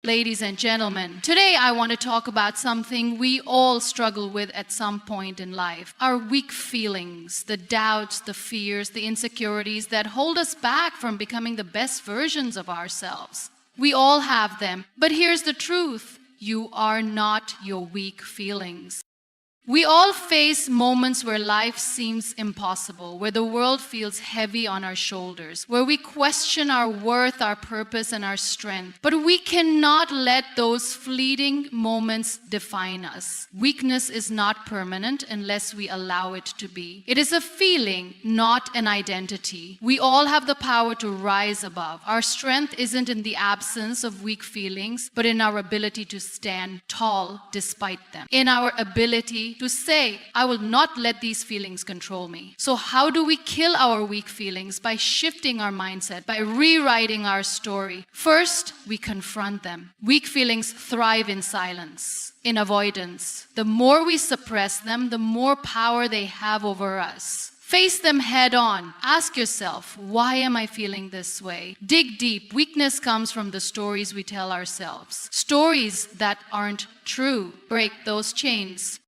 Ladies and gentlemen, today I want to talk about something we all struggle with at some point in life. Our weak feelings, the doubts, the fears, the insecurities that hold us back from becoming the best versions of ourselves. We all have them, but here's the truth. You are not your weak feelings. We all face moments where life seems impossible, where the world feels heavy on our shoulders, where we question our worth, our purpose, and our strength. But we cannot let those fleeting moments define us. Weakness is not permanent unless we allow it to be. It is a feeling, not an identity. We all have the power to rise above. Our strength isn't in the absence of weak feelings, but in our ability to stand tall despite them. In our ability to say, I will not let these feelings control me. So how do we kill our weak feelings? By shifting our mindset, by rewriting our story. First, we confront them. Weak feelings thrive in silence, in avoidance. The more we suppress them, the more power they have over us. Face them head on. Ask yourself, why am I feeling this way? Dig deep. Weakness comes from the stories we tell ourselves. Stories that aren't true. Break those chains.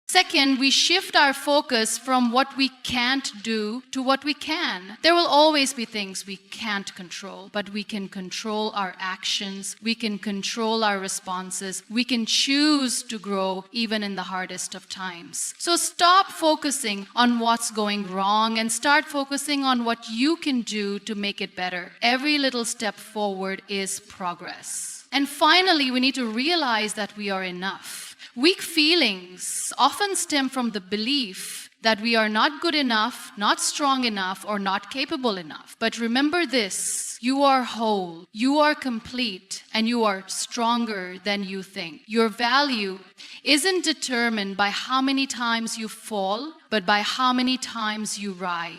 Second, we shift our focus from what we can't do to what we can. There will always be things we can't control, but we can control our actions. We can control our responses. We can choose to grow even in the hardest of times. So stop focusing on what's going wrong and start focusing on what you can do to make it better. Every little step forward is progress. And finally, we need to realize that we are enough. Weak feelings often stem from the belief that we are not good enough, not strong enough, or not capable enough. But remember this, you are whole, you are complete, and you are stronger than you think. Your value isn't determined by how many times you fall, but by how many times you rise.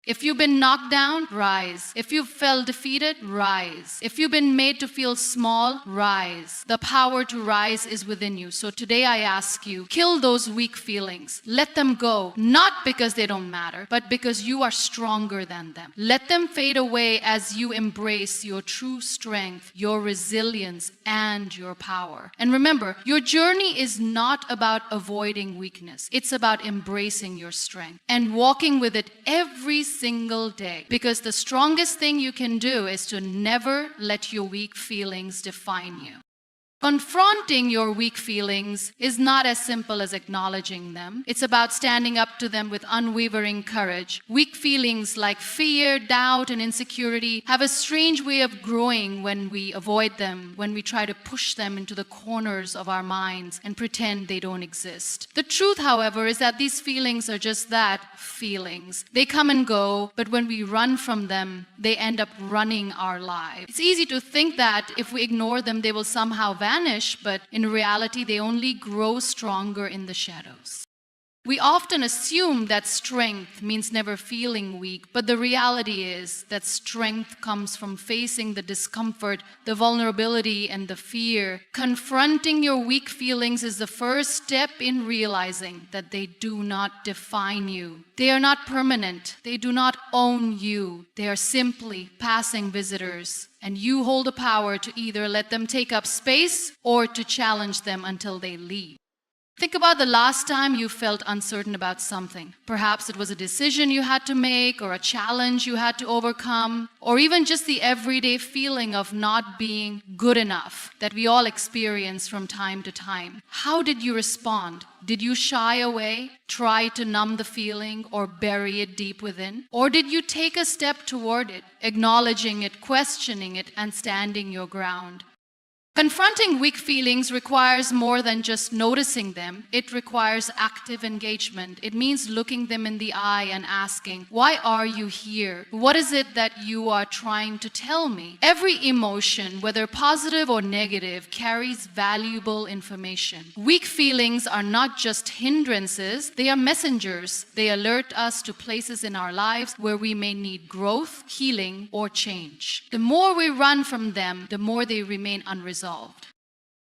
If you've been knocked down, rise. If you felt defeated, rise. If you've been made to feel small, rise. The power to rise is within you. So today I ask you, kill those weak feelings. Let them go, not because they don't matter, but because you are stronger than them. Let them fade away as you embrace your true strength, your resilience, and your power. And remember, your journey is not about avoiding weakness. It's about embracing your strength and walking with it every single day, because the strongest thing you can do is to never let your weak feelings define you. Confronting your weak feelings is not as simple as acknowledging them. It's about standing up to them with unwavering courage. Weak feelings like fear, doubt, and insecurity have a strange way of growing when we avoid them, when we try to push them into the corners of our minds and pretend they don't exist. The truth, however, is that these feelings are just that, feelings. They come and go, but when we run from them, they end up running our lives. It's easy to think that if we ignore them, they will somehow vanish, but in reality, they only grow stronger in the shadows. We often assume that strength means never feeling weak, but the reality is that strength comes from facing the discomfort, the vulnerability, and the fear. Confronting your weak feelings is the first step in realizing that they do not define you. They are not permanent. They do not own you. They are simply passing visitors, and you hold the power to either let them take up space or to challenge them until they leave. Think about the last time you felt uncertain about something. Perhaps it was a decision you had to make, or a challenge you had to overcome, or even just the everyday feeling of not being good enough that we all experience from time to time. How did you respond? Did you shy away, try to numb the feeling, or bury it deep within? Or did you take a step toward it, acknowledging it, questioning it, and standing your ground? Confronting weak feelings requires more than just noticing them. It requires active engagement. It means looking them in the eye and asking, why are you here? What is it that you are trying to tell me? Every emotion, whether positive or negative, carries valuable information. Weak feelings are not just hindrances, they are messengers. They alert us to places in our lives where we may need growth, healing, or change. The more we run from them, the more they remain unresolved.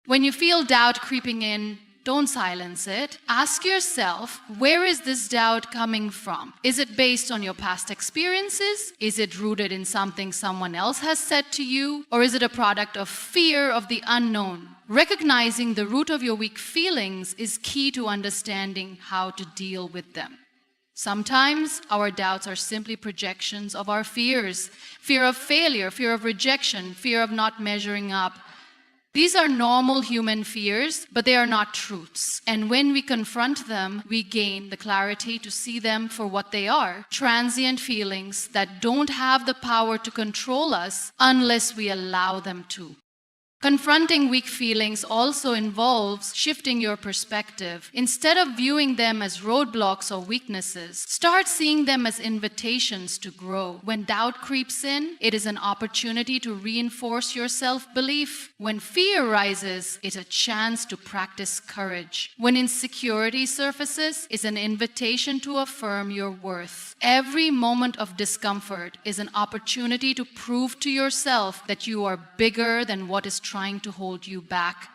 When you feel doubt creeping in, Don't silence it. Ask yourself, where is this doubt coming from? Is it based on your past experiences? Is it rooted in something someone else has said to you? Or is it a product of fear of the unknown? Recognizing the root of your weak feelings is key to understanding how to deal with them. Sometimes our doubts are simply projections of our fears. Fear of failure, fear of rejection, fear of not measuring up. These are normal human fears, but they are not truths. And when we confront them, we gain the clarity to see them for what they are: transient feelings that don't have the power to control us unless we allow them to. Confronting weak feelings also involves shifting your perspective. Instead of viewing them as roadblocks or weaknesses, start seeing them as invitations to grow. When doubt creeps in, it is an opportunity to reinforce your self-belief. When fear rises, it's a chance to practice courage. When insecurity surfaces, it's an invitation to affirm your worth. Every moment of discomfort is an opportunity to prove to yourself that you are bigger than what is trying to hold you back.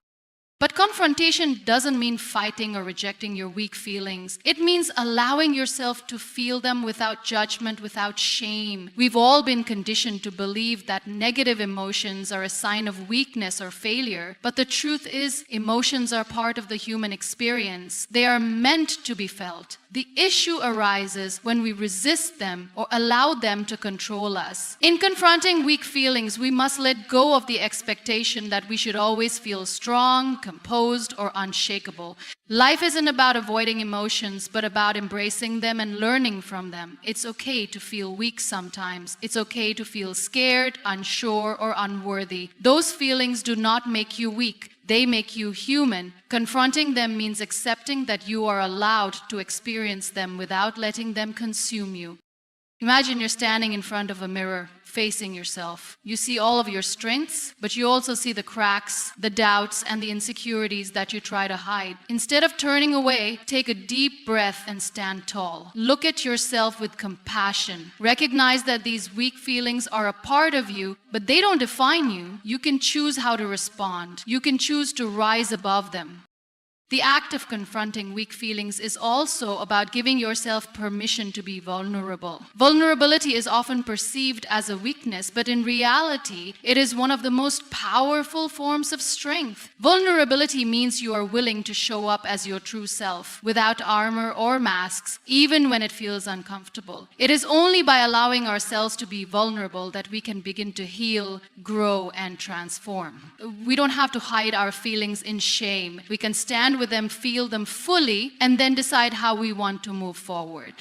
But confrontation doesn't mean fighting or rejecting your weak feelings. It means allowing yourself to feel them without judgment, without shame. We've all been conditioned to believe that negative emotions are a sign of weakness or failure. But the truth is, emotions are part of the human experience. They are meant to be felt. The issue arises when we resist them or allow them to control us. In confronting weak feelings, we must let go of the expectation that we should always feel strong, composed, or unshakable. Life isn't about avoiding emotions, but about embracing them and learning from them. It's okay to feel weak sometimes. It's okay to feel scared, unsure, or unworthy. Those feelings do not make you weak. They make you human. Confronting them means accepting that you are allowed to experience them without letting them consume you. Imagine you're standing in front of a mirror, facing yourself. You see all of your strengths, but you also see the cracks, the doubts, and the insecurities that you try to hide. Instead of turning away, take a deep breath and stand tall. Look at yourself with compassion. Recognize that these weak feelings are a part of you, but they don't define you. You can choose how to respond. You can choose to rise above them. The act of confronting weak feelings is also about giving yourself permission to be vulnerable. Vulnerability is often perceived as a weakness, but in reality, it is one of the most powerful forms of strength. Vulnerability means you are willing to show up as your true self, without armor or masks, even when it feels uncomfortable. It is only by allowing ourselves to be vulnerable that we can begin to heal, grow, and transform. We don't have to hide our feelings in shame. We can stand with them, feel them fully, and then decide how we want to move forward.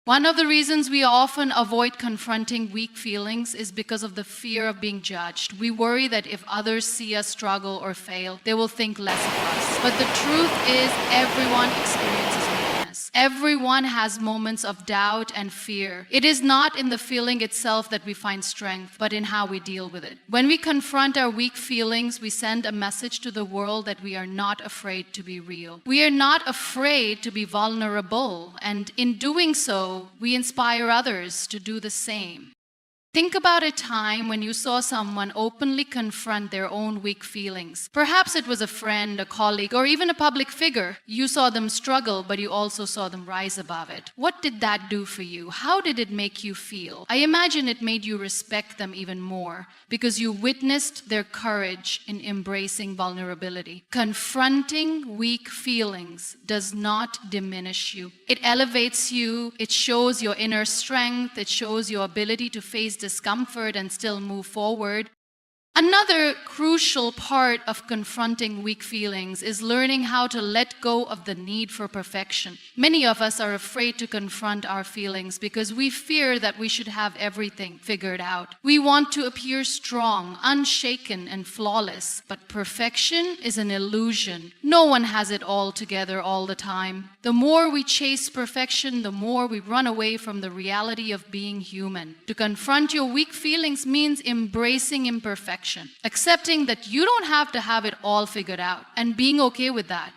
One of the reasons we often avoid confronting weak feelings is because of the fear of being judged. We worry that if others see us struggle or fail, they will think less of us. But the truth is, everyone experiences weakness. Everyone has moments of doubt and fear. It is not in the feeling itself that we find strength, but in how we deal with it. When we confront our weak feelings, we send a message to the world that we are not afraid to be real. We are not afraid to be vulnerable, and in doing so, we inspire others to do the same. Think about a time when you saw someone openly confront their own weak feelings. Perhaps it was a friend, a colleague, or even a public figure. You saw them struggle, but you also saw them rise above it. What did that do for you? How did it make you feel? I imagine it made you respect them even more because you witnessed their courage in embracing vulnerability. Confronting weak feelings does not diminish you. It elevates you. It shows your inner strength. It shows your ability to face discomfort and still move forward. Another crucial part of confronting weak feelings is learning how to let go of the need for perfection. Many of us are afraid to confront our feelings because we fear that we should have everything figured out. We want to appear strong, unshaken, and flawless, but perfection is an illusion. No one has it all together all the time. The more we chase perfection, the more we run away from the reality of being human. To confront your weak feelings means embracing imperfection. Accepting that you don't have to have it all figured out and being okay with that.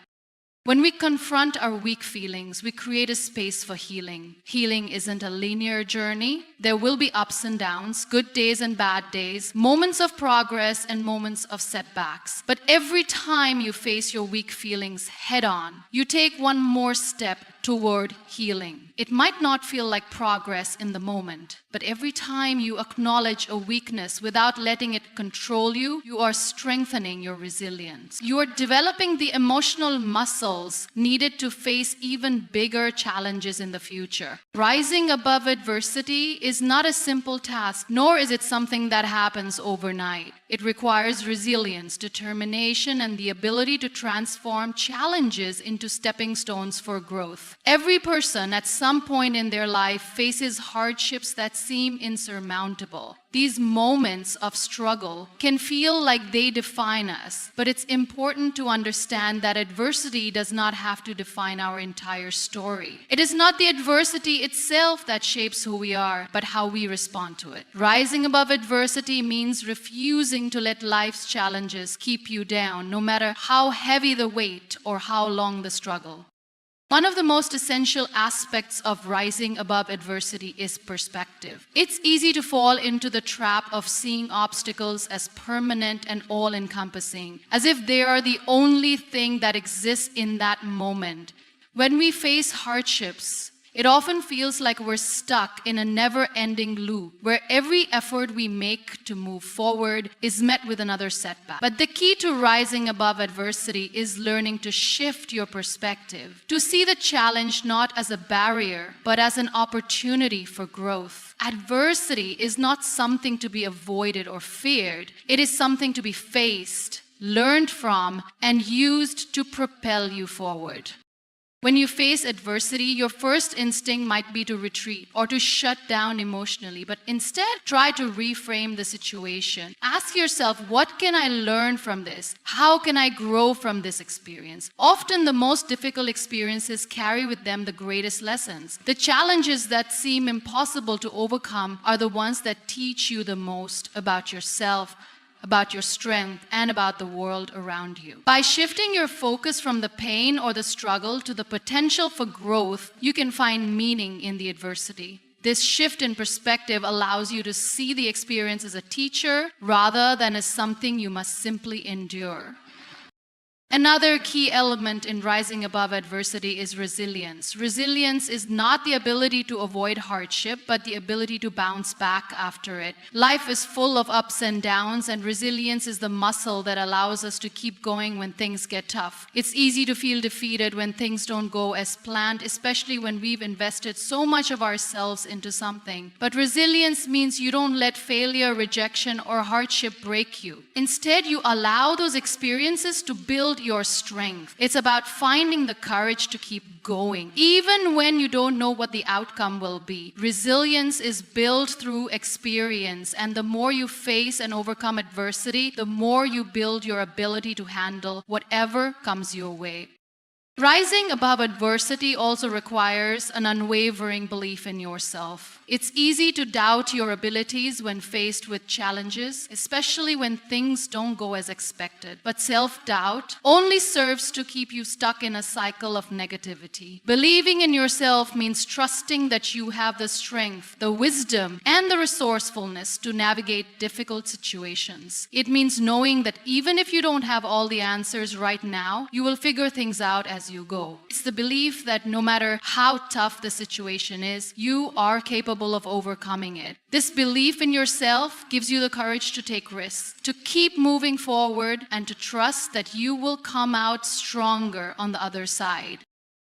When we confront our weak feelings, we create a space for healing. Healing isn't a linear journey. There will be ups and downs, good days and bad days, moments of progress and moments of setbacks. But every time you face your weak feelings head on, you take one more step toward healing. It might not feel like progress in the moment, but every time you acknowledge a weakness without letting it control you, you are strengthening your resilience. You are developing the emotional muscles needed to face even bigger challenges in the future. Rising above adversity is not a simple task, nor is it something that happens overnight. It requires resilience, determination, and the ability to transform challenges into stepping stones for growth. Every person at some point in their life faces hardships that seem insurmountable. These moments of struggle can feel like they define us, but it's important to understand that adversity does not have to define our entire story. It is not the adversity itself that shapes who we are, but how we respond to it. Rising above adversity means refusing to let life's challenges keep you down, no matter how heavy the weight or how long the struggle. One of the most essential aspects of rising above adversity is perspective. It's easy to fall into the trap of seeing obstacles as permanent and all-encompassing, as if they are the only thing that exists in that moment. When we face hardships, it often feels like we're stuck in a never-ending loop where every effort we make to move forward is met with another setback. But the key to rising above adversity is learning to shift your perspective, to see the challenge not as a barrier, but as an opportunity for growth. Adversity is not something to be avoided or feared. It is something to be faced, learned from, and used to propel you forward. When you face adversity, your first instinct might be to retreat or to shut down emotionally, but instead try to reframe the situation. Ask yourself, what can I learn from this? How can I grow from this experience? Often the most difficult experiences carry with them the greatest lessons. The challenges that seem impossible to overcome are the ones that teach you the most about yourself, about your strength, and about the world around you. By shifting your focus from the pain or the struggle to the potential for growth, you can find meaning in the adversity. This shift in perspective allows you to see the experience as a teacher rather than as something you must simply endure. Another key element in rising above adversity is resilience. Resilience is not the ability to avoid hardship, but the ability to bounce back after it. Life is full of ups and downs, and resilience is the muscle that allows us to keep going when things get tough. It's easy to feel defeated when things don't go as planned, especially when we've invested so much of ourselves into something. But resilience means you don't let failure, rejection, or hardship break you. Instead, you allow those experiences to build your strength. It's about finding the courage to keep going, even when you don't know what the outcome will be. Resilience is built through experience, and the more you face and overcome adversity, the more you build your ability to handle whatever comes your way. Rising above adversity also requires an unwavering belief in yourself. It's easy to doubt your abilities when faced with challenges, especially when things don't go as expected. But self-doubt only serves to keep you stuck in a cycle of negativity. Believing in yourself means trusting that you have the strength, the wisdom, and the resourcefulness to navigate difficult situations. It means knowing that even if you don't have all the answers right now, you will figure things out as you go. It's the belief that no matter how tough the situation is, you are capable of overcoming it. This belief in yourself gives you the courage to take risks, to keep moving forward, and to trust that you will come out stronger on the other side.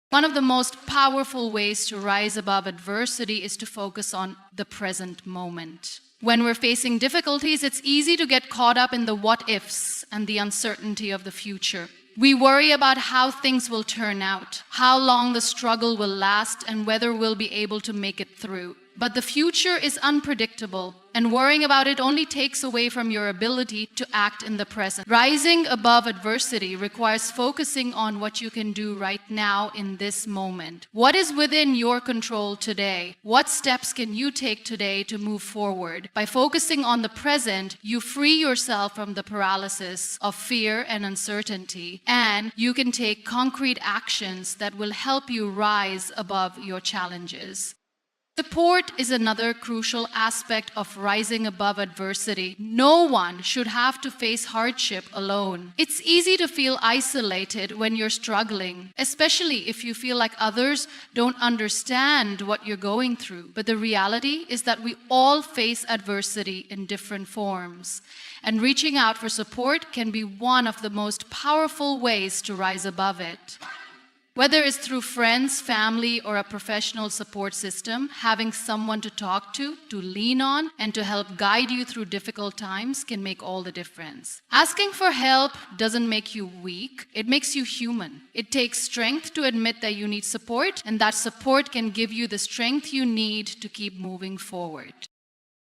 One of the most powerful ways to rise above adversity is to focus on the present moment. When we're facing difficulties, it's easy to get caught up in the what-ifs and the uncertainty of the future. We worry about how things will turn out, how long the struggle will last, and whether we'll be able to make it through. But the future is unpredictable. And worrying about it only takes away from your ability to act in the present. Rising above adversity requires focusing on what you can do right now in this moment. What is within your control today? What steps can you take today to move forward? By focusing on the present, you free yourself from the paralysis of fear and uncertainty, and you can take concrete actions that will help you rise above your challenges. Support is another crucial aspect of rising above adversity. No one should have to face hardship alone. It's easy to feel isolated when you're struggling, especially if you feel like others don't understand what you're going through. But the reality is that we all face adversity in different forms, and reaching out for support can be one of the most powerful ways to rise above it. Whether it's through friends, family, or a professional support system, having someone to talk to lean on, and to help guide you through difficult times can make all the difference. Asking for help doesn't make you weak, it makes you human. It takes strength to admit that you need support, and that support can give you the strength you need to keep moving forward.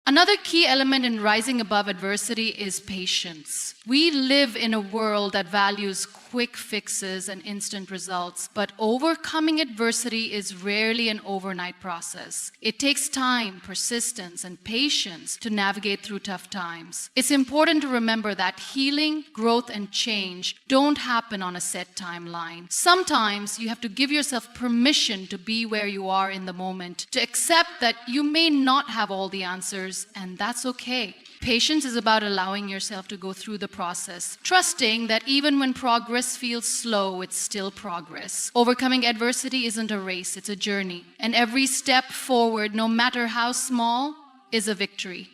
Another key element in rising above adversity is patience. We live in a world that values quick fixes and instant results, but overcoming adversity is rarely an overnight process. It takes time, persistence, and patience to navigate through tough times. It's important to remember that healing, growth, and change don't happen on a set timeline. Sometimes you have to give yourself permission to be where you are in the moment, to accept that you may not have all the answers, and that's okay. Patience is about allowing yourself to go through the process, trusting that even when progress feels slow, it's still progress. Overcoming adversity isn't a race, it's a journey. And every step forward, no matter how small, is a victory.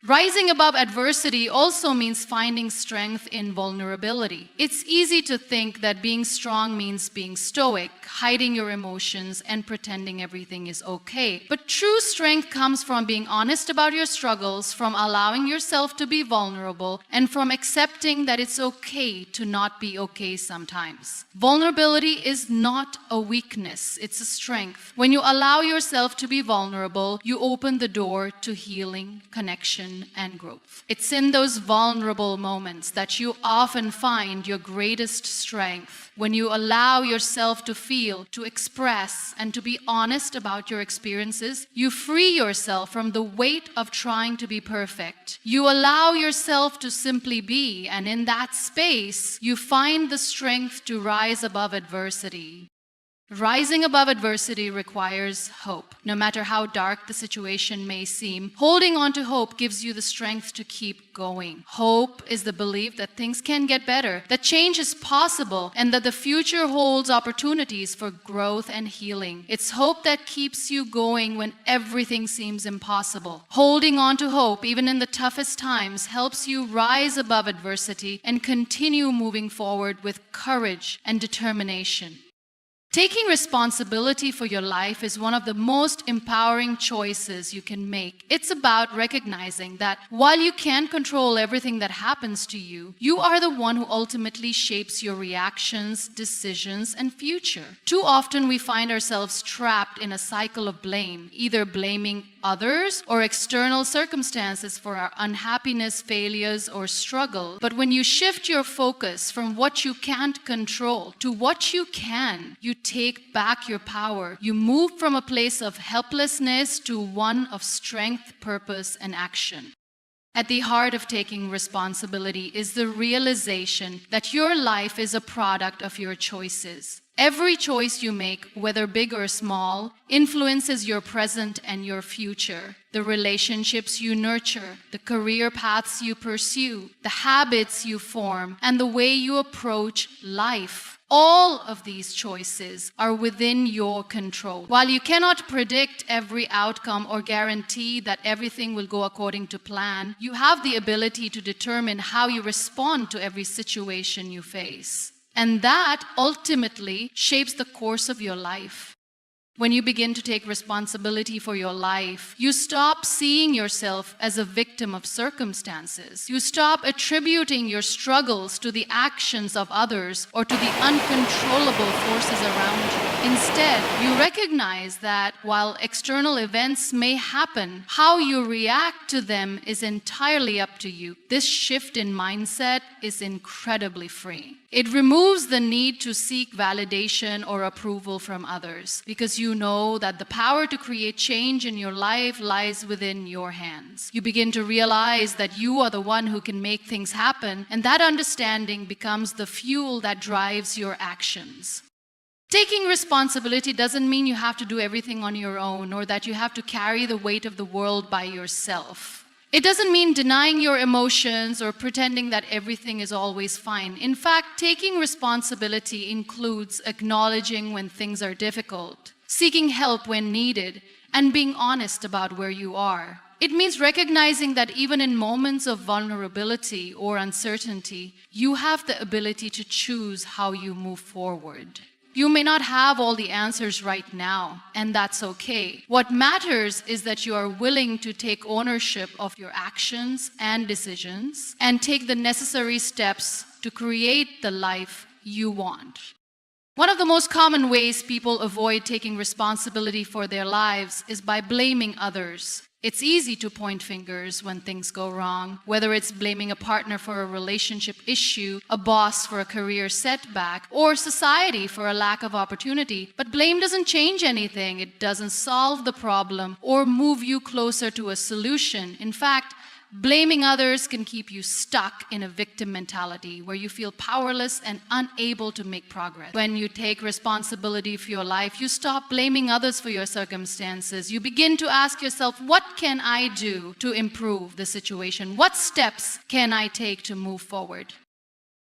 Rising above adversity also means finding strength in vulnerability. It's easy to think that being strong means being stoic, hiding your emotions, and pretending everything is okay. But true strength comes from being honest about your struggles, from allowing yourself to be vulnerable, and from accepting that it's okay to not be okay sometimes. Vulnerability is not a weakness, it's a strength. When you allow yourself to be vulnerable, you open the door to healing, connection, and growth. It's in those vulnerable moments that you often find your greatest strength. When you allow yourself to feel, to express, and to be honest about your experiences, you free yourself from the weight of trying to be perfect. You allow yourself to simply be, and in that space, you find the strength to rise above adversity. Rising above adversity requires hope. No matter how dark the situation may seem, holding on to hope gives you the strength to keep going. Hope is the belief that things can get better, that change is possible, and that the future holds opportunities for growth and healing. It's hope that keeps you going when everything seems impossible. Holding on to hope, even in the toughest times, helps you rise above adversity and continue moving forward with courage and determination. Taking responsibility for your life is one of the most empowering choices you can make. It's about recognizing that while you can't control everything that happens to you, you are the one who ultimately shapes your reactions, decisions, and future. Too often we find ourselves trapped in a cycle of blame, either blaming others or external circumstances for our unhappiness, failures, or struggle. But when you shift your focus from what you can't control to what you can, you take back your power. You move from a place of helplessness to one of strength, purpose, and action. At the heart of taking responsibility is the realization that your life is a product of your choices. Every choice you make, whether big or small, influences your present and your future. The relationships you nurture, the career paths you pursue, the habits you form, and the way you approach life. All of these choices are within your control. While you cannot predict every outcome or guarantee that everything will go according to plan, you have the ability to determine how you respond to every situation you face. And that ultimately shapes the course of your life. When you begin to take responsibility for your life, you stop seeing yourself as a victim of circumstances. You stop attributing your struggles to the actions of others or to the uncontrollable forces around you. Instead, you recognize that while external events may happen, how you react to them is entirely up to you. This shift in mindset is incredibly freeing. It removes the need to seek validation or approval from others because you know that the power to create change in your life lies within your hands. You begin to realize that you are the one who can make things happen, and that understanding becomes the fuel that drives your actions. Taking responsibility doesn't mean you have to do everything on your own or that you have to carry the weight of the world by yourself. It doesn't mean denying your emotions or pretending that everything is always fine. In fact, taking responsibility includes acknowledging when things are difficult, seeking help when needed, and being honest about where you are. It means recognizing that even in moments of vulnerability or uncertainty, you have the ability to choose how you move forward. You may not have all the answers right now, and that's okay. What matters is that you are willing to take ownership of your actions and decisions and take the necessary steps to create the life you want. One of the most common ways people avoid taking responsibility for their lives is by blaming others. It's easy to point fingers when things go wrong, whether it's blaming a partner for a relationship issue, a boss for a career setback, or society for a lack of opportunity. But blame doesn't change anything. It doesn't solve the problem or move you closer to a solution. In fact, blaming others can keep you stuck in a victim mentality where you feel powerless and unable to make progress. When you take responsibility for your life, you stop blaming others for your circumstances. You begin to ask yourself, what can I do to improve the situation? What steps can I take to move forward?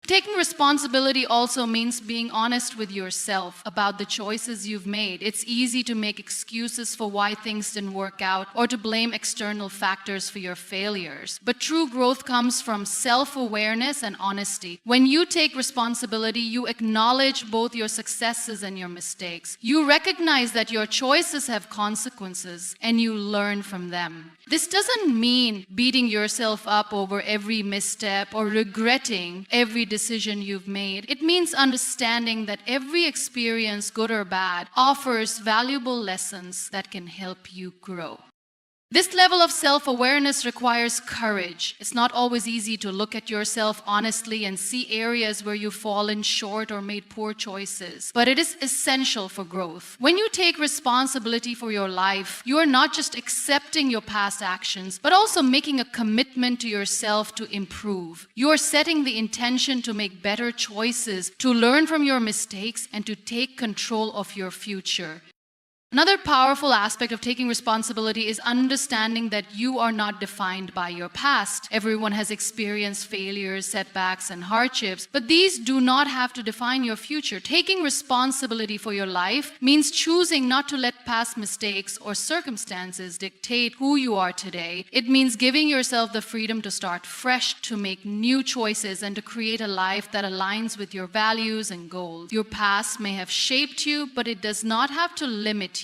Taking responsibility also means being honest with yourself about the choices you've made. It's easy to make excuses for why things didn't work out or to blame external factors for your failures. But true growth comes from self-awareness and honesty. When you take responsibility, you acknowledge both your successes and your mistakes. You recognize that your choices have consequences and you learn from them. This doesn't mean beating yourself up over every misstep or regretting every decision you've made. It means understanding that every experience, good or bad, offers valuable lessons that can help you grow. This level of self-awareness requires courage. It's not always easy to look at yourself honestly and see areas where you've fallen short or made poor choices, but it is essential for growth. When you take responsibility for your life, you are not just accepting your past actions, but also making a commitment to yourself to improve. You are setting the intention to make better choices, to learn from your mistakes, and to take control of your future. Another powerful aspect of taking responsibility is understanding that you are not defined by your past. Everyone has experienced failures, setbacks, and hardships, but these do not have to define your future. Taking responsibility for your life means choosing not to let past mistakes or circumstances dictate who you are today. It means giving yourself the freedom to start fresh, to make new choices, and to create a life that aligns with your values and goals. Your past may have shaped you, but it does not have to limit you.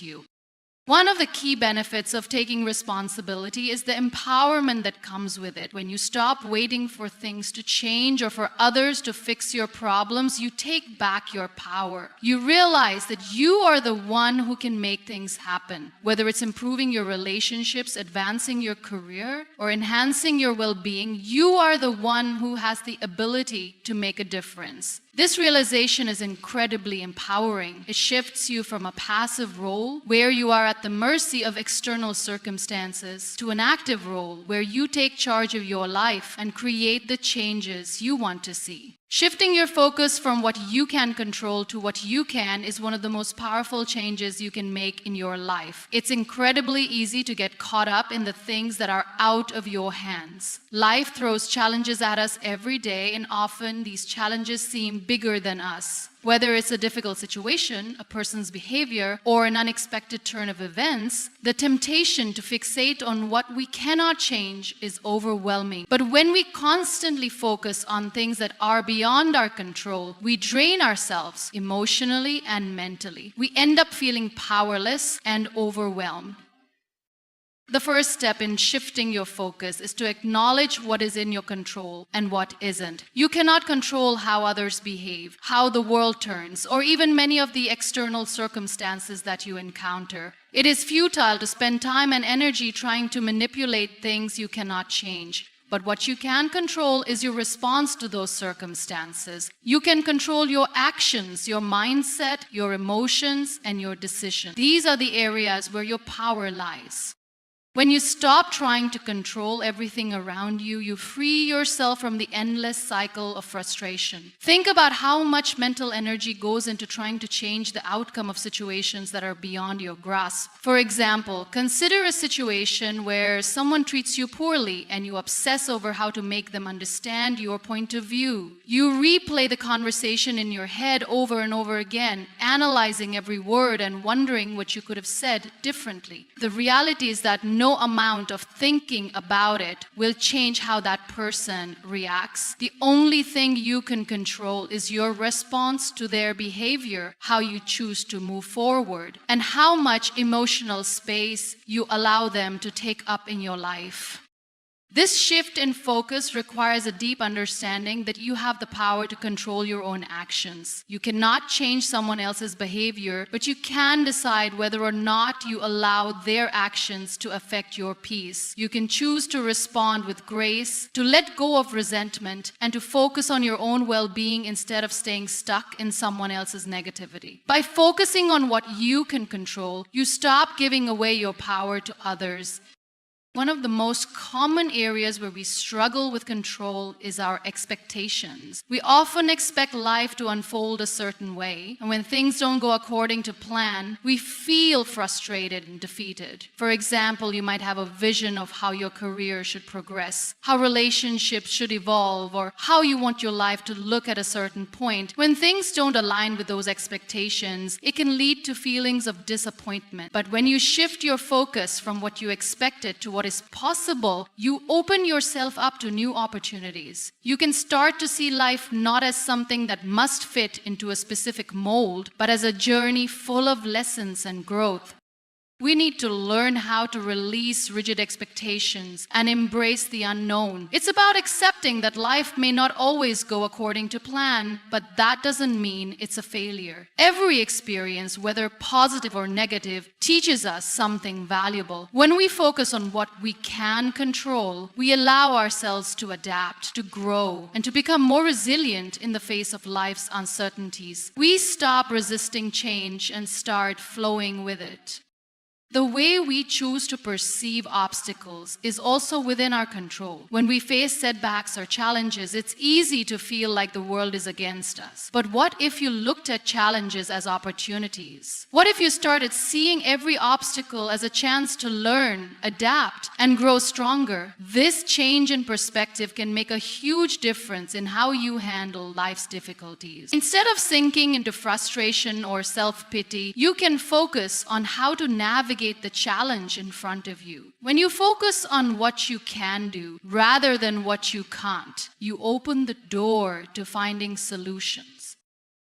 One of the key benefits of taking responsibility is the empowerment that comes with it. When you stop waiting for things to change or for others to fix your problems, you take back your power. You realize that you are the one who can make things happen. Whether it's improving your relationships, advancing your career, or enhancing your well-being, you are the one who has the ability to make a difference. This realization is incredibly empowering. It shifts you from a passive role where you are at the mercy of external circumstances to an active role where you take charge of your life and create the changes you want to see. Shifting your focus from what you can control to what you can is one of the most powerful changes you can make in your life. It's incredibly easy to get caught up in the things that are out of your hands. Life throws challenges at us every day, and often these challenges seem bigger than us. Whether it's a difficult situation, a person's behavior, or an unexpected turn of events, the temptation to fixate on what we cannot change is overwhelming. But when we constantly focus on things that are beyond beyond our control, we drain ourselves emotionally and mentally. We end up feeling powerless and overwhelmed. The first step in shifting your focus is to acknowledge what is in your control and what isn't. You cannot control how others behave, how the world turns, or even many of the external circumstances that you encounter. It is futile to spend time and energy trying to manipulate things you cannot change. But what you can control is your response to those circumstances. You can control your actions, your mindset, your emotions, and your decisions. These are the areas where your power lies. When you stop trying to control everything around you, you free yourself from the endless cycle of frustration. Think about how much mental energy goes into trying to change the outcome of situations that are beyond your grasp. For example, consider a situation where someone treats you poorly and you obsess over how to make them understand your point of view. You replay the conversation in your head over and over again, analyzing every word and wondering what you could have said differently. The reality is that no amount of thinking about it will change how that person reacts. The only thing you can control is your response to their behavior, how you choose to move forward, and how much emotional space you allow them to take up in your life. This shift in focus requires a deep understanding that you have the power to control your own actions. You cannot change someone else's behavior, but you can decide whether or not you allow their actions to affect your peace. You can choose to respond with grace, to let go of resentment, and to focus on your own well-being instead of staying stuck in someone else's negativity. By focusing on what you can control, you stop giving away your power to others. One of the most common areas where we struggle with control is our expectations. We often expect life to unfold a certain way, and when things don't go according to plan, we feel frustrated and defeated. For example, you might have a vision of how your career should progress, how relationships should evolve, or how you want your life to look at a certain point. When things don't align with those expectations, it can lead to feelings of disappointment. But when you shift your focus from what you expected to what is possible, you open yourself up to new opportunities. You can start to see life not as something that must fit into a specific mold, but as a journey full of lessons and growth. We need to learn how to release rigid expectations and embrace the unknown. It's about accepting that life may not always go according to plan, but that doesn't mean it's a failure. Every experience, whether positive or negative, teaches us something valuable. When we focus on what we can control, we allow ourselves to adapt, to grow, and to become more resilient in the face of life's uncertainties. We stop resisting change and start flowing with it. The way we choose to perceive obstacles is also within our control. When we face setbacks or challenges, it's easy to feel like the world is against us. But what if you looked at challenges as opportunities? What if you started seeing every obstacle as a chance to learn, adapt, and grow stronger? This change in perspective can make a huge difference in how you handle life's difficulties. Instead of sinking into frustration or self-pity, you can focus on how to navigate the challenge in front of you. When you focus on what you can do rather than what you can't, you open the door to finding solutions.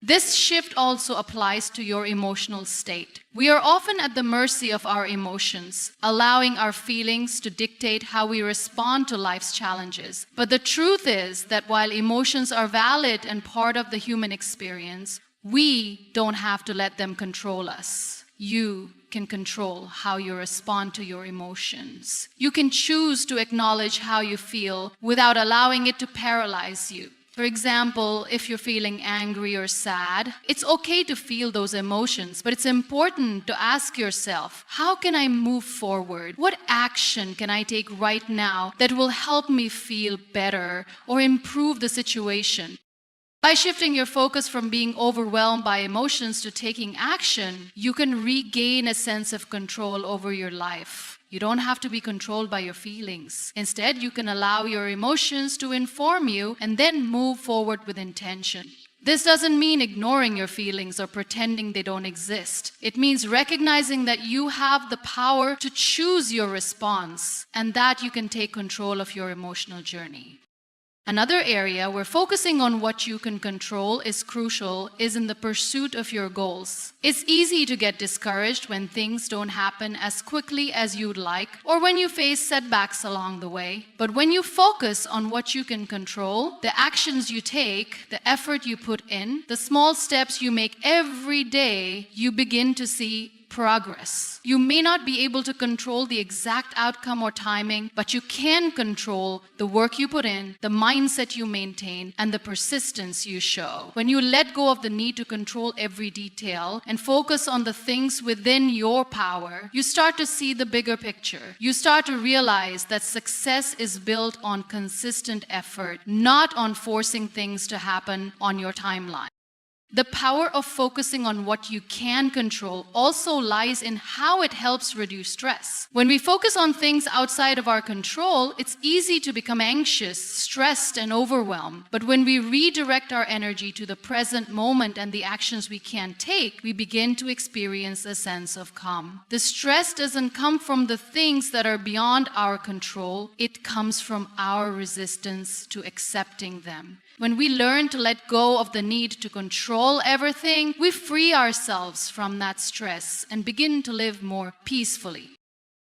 This shift also applies to your emotional state. We are often at the mercy of our emotions, allowing our feelings to dictate how we respond to life's challenges. But the truth is that while emotions are valid and part of the human experience, we don't have to let them control us. You can control how you respond to your emotions. You can choose to acknowledge how you feel without allowing it to paralyze you. For example, if you're feeling angry or sad, it's okay to feel those emotions, but it's important to ask yourself, how can I move forward? What action can I take right now that will help me feel better or improve the situation? By shifting your focus from being overwhelmed by emotions to taking action, you can regain a sense of control over your life. You don't have to be controlled by your feelings. Instead, you can allow your emotions to inform you and then move forward with intention. This doesn't mean ignoring your feelings or pretending they don't exist. It means recognizing that you have the power to choose your response and that you can take control of your emotional journey. Another area where focusing on what you can control is crucial is in the pursuit of your goals. It's easy to get discouraged when things don't happen as quickly as you'd like or when you face setbacks along the way. But when you focus on what you can control, the actions you take, the effort you put in, the small steps you make every day, you begin to see progress. You may not be able to control the exact outcome or timing, but you can control the work you put in, the mindset you maintain, and the persistence you show. When you let go of the need to control every detail and focus on the things within your power, you start to see the bigger picture. You start to realize that success is built on consistent effort, not on forcing things to happen on your timeline. The power of focusing on what you can control also lies in how it helps reduce stress. When we focus on things outside of our control, it's easy to become anxious, stressed, and overwhelmed. But when we redirect our energy to the present moment and the actions we can take, we begin to experience a sense of calm. The stress doesn't come from the things that are beyond our control. It comes from our resistance to accepting them. When we learn to let go of the need to control everything, we free ourselves from that stress and begin to live more peacefully.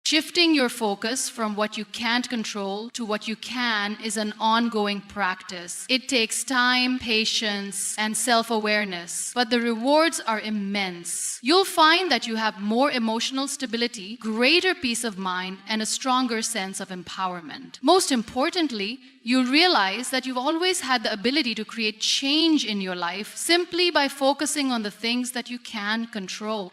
Shifting your focus from what you can't control to what you can is an ongoing practice. It takes time, patience, and self-awareness, but the rewards are immense. You'll find that you have more emotional stability, greater peace of mind, and a stronger sense of empowerment. Most importantly, you'll realize that you've always had the ability to create change in your life simply by focusing on the things that you can control.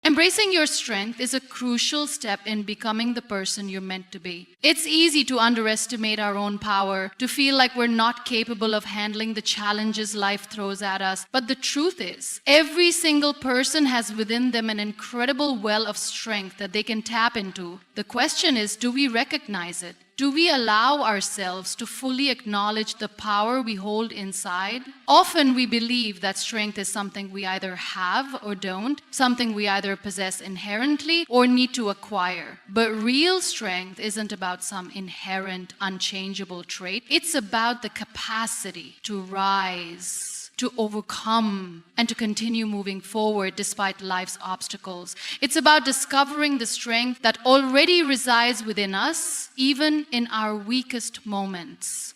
Embracing your strength is a crucial step in becoming the person you're meant to be. It's easy to underestimate our own power, to feel like we're not capable of handling the challenges life throws at us. But the truth is, every single person has within them an incredible well of strength that they can tap into. The question is, do we recognize it? Do we allow ourselves to fully acknowledge the power we hold inside? Often we believe that strength is something we either have or don't, something we either possess inherently or need to acquire. But real strength isn't about some inherent, unchangeable trait. It's about the capacity to rise, to overcome, and to continue moving forward despite life's obstacles. It's about discovering the strength that already resides within us, even in our weakest moments.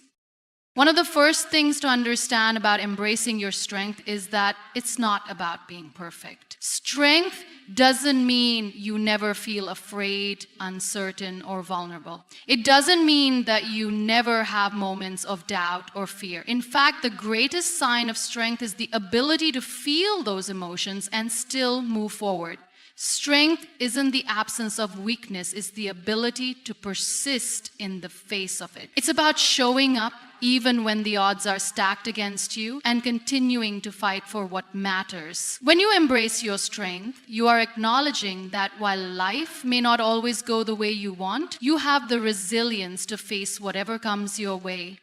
One of the first things to understand about embracing your strength is that it's not about being perfect. Strength doesn't mean you never feel afraid, uncertain, or vulnerable. It doesn't mean that you never have moments of doubt or fear. In fact, the greatest sign of strength is the ability to feel those emotions and still move forward. Strength isn't the absence of weakness, it's the ability to persist in the face of it. It's about showing up even when the odds are stacked against you and continuing to fight for what matters. When you embrace your strength, you are acknowledging that while life may not always go the way you want, you have the resilience to face whatever comes your way.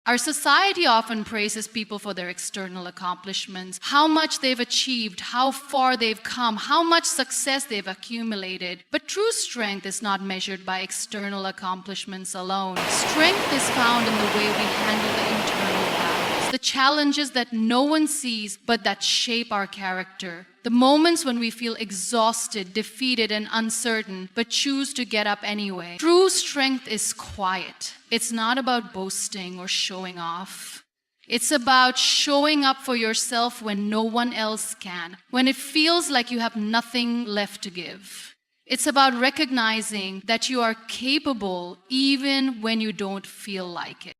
Our society often praises people for their external accomplishments, how much they've achieved, how far they've come, how much success they've accumulated. But true strength is not measured by external accomplishments alone. Strength is found in the way we handle the internal battles, the challenges that no one sees but that shape our character. The moments when we feel exhausted, defeated, and uncertain, but choose to get up anyway. True strength is quiet. It's not about boasting or showing off. It's about showing up for yourself when no one else can, when it feels like you have nothing left to give. It's about recognizing that you are capable even when you don't feel like it.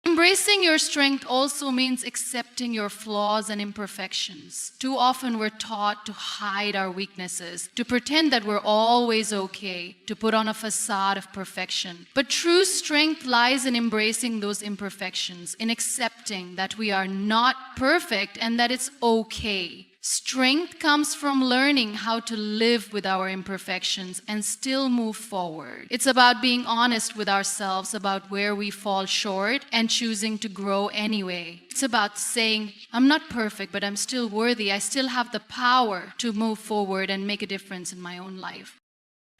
Embracing your strength also means accepting your flaws and imperfections. Too often we're taught to hide our weaknesses, to pretend that we're always okay, to put on a facade of perfection. But true strength lies in embracing those imperfections, in accepting that we are not perfect and that it's okay. Strength comes from learning how to live with our imperfections and still move forward. It's about being honest with ourselves about where we fall short and choosing to grow anyway. It's about saying, I'm not perfect, but I'm still worthy. I still have the power to move forward and make a difference in my own life.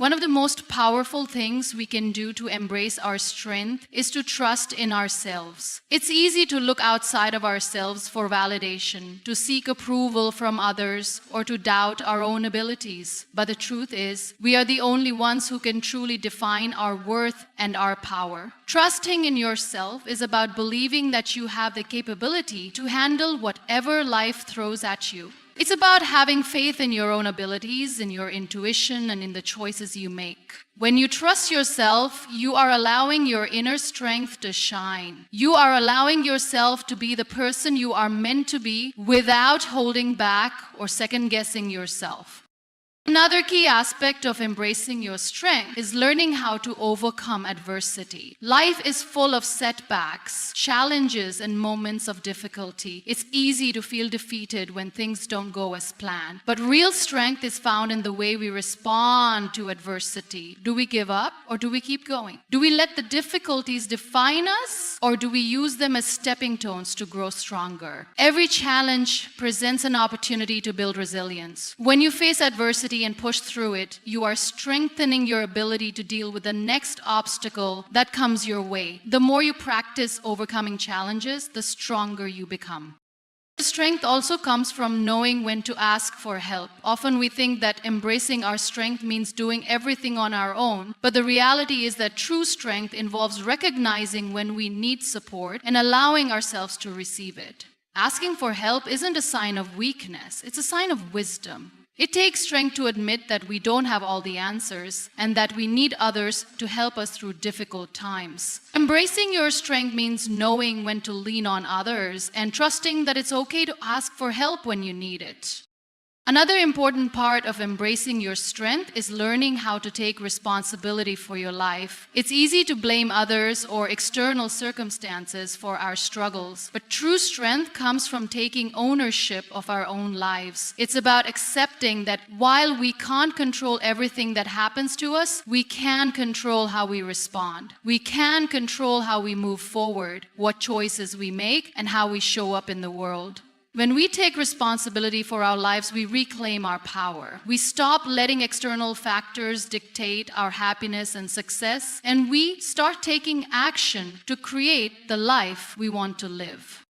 One of the most powerful things we can do to embrace our strength is to trust in ourselves. It's easy to look outside of ourselves for validation, to seek approval from others, or to doubt our own abilities. But the truth is, we are the only ones who can truly define our worth and our power. Trusting in yourself is about believing that you have the capability to handle whatever life throws at you. It's about having faith in your own abilities, in your intuition, and in the choices you make. When you trust yourself, you are allowing your inner strength to shine. You are allowing yourself to be the person you are meant to be without holding back or second-guessing yourself. Another key aspect of embracing your strength is learning how to overcome adversity. Life is full of setbacks, challenges, and moments of difficulty. It's easy to feel defeated when things don't go as planned. But real strength is found in the way we respond to adversity. Do we give up or do we keep going? Do we let the difficulties define us or do we use them as stepping stones to grow stronger? Every challenge presents an opportunity to build resilience. When you face adversity and push through it, you are strengthening your ability to deal with the next obstacle that comes your way. The more you practice overcoming challenges, the stronger you become. Strength also comes from knowing when to ask for help. Often we think that embracing our strength means doing everything on our own, but the reality is that true strength involves recognizing when we need support and allowing ourselves to receive it. Asking for help isn't a sign of weakness, it's a sign of wisdom. It takes strength to admit that we don't have all the answers and that we need others to help us through difficult times. Embracing your strength means knowing when to lean on others and trusting that it's okay to ask for help when you need it. Another important part of embracing your strength is learning how to take responsibility for your life. It's easy to blame others or external circumstances for our struggles, but true strength comes from taking ownership of our own lives. It's about accepting that while we can't control everything that happens to us, we can control how we respond. We can control how we move forward, what choices we make, and how we show up in the world. When we take responsibility for our lives, we reclaim our power. We stop letting external factors dictate our happiness and success, and we start taking action to create the life we want to live.